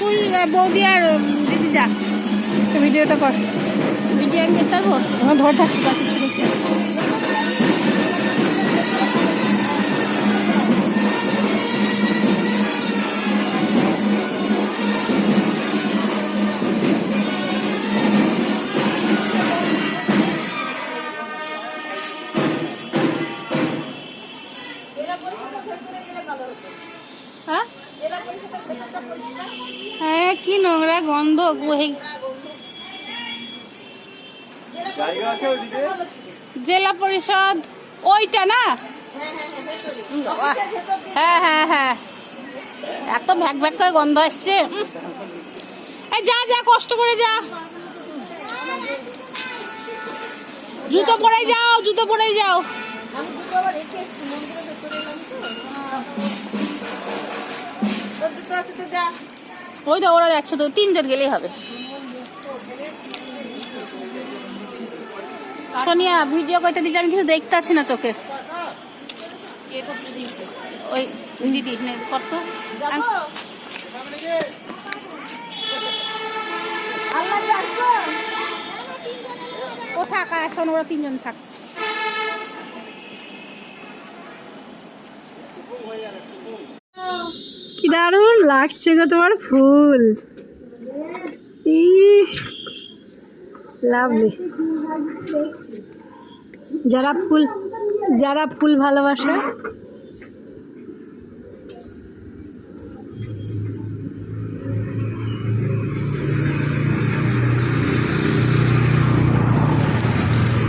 তুই বৌদি আর দিদি যা, ভিডিওটা কর। ভিডিও আমি দেখতে পারবো। আমার ধরে থাকতে হ্যাঁ হ্যাঁ, কি নোংরা গন্ধ। জেলা পরিষদ ওইটা না? হ্যাঁ হ্যাঁ হ্যাঁ, এত ভ্যাক ভ্যাক করে গন্ধ আসছে। এই যা যা, কষ্ট করে যা, জুতো পরে যাও, জুতো পরে যাও। ওই তো ওরা যাচ্ছে, তো তিনজন গেলেই হবে। সোনিয়া ভিডিও করতে দিচ্ছে, আমি কিছু দেখতে পাচ্ছি না চোখে। ওই দিদি কত ও থাকা, এখন ওরা তিনজন থাক। কি দারুণ লাগছে গো তোমার ফুল, লাভলি। যারা ফুল ভালোবাসে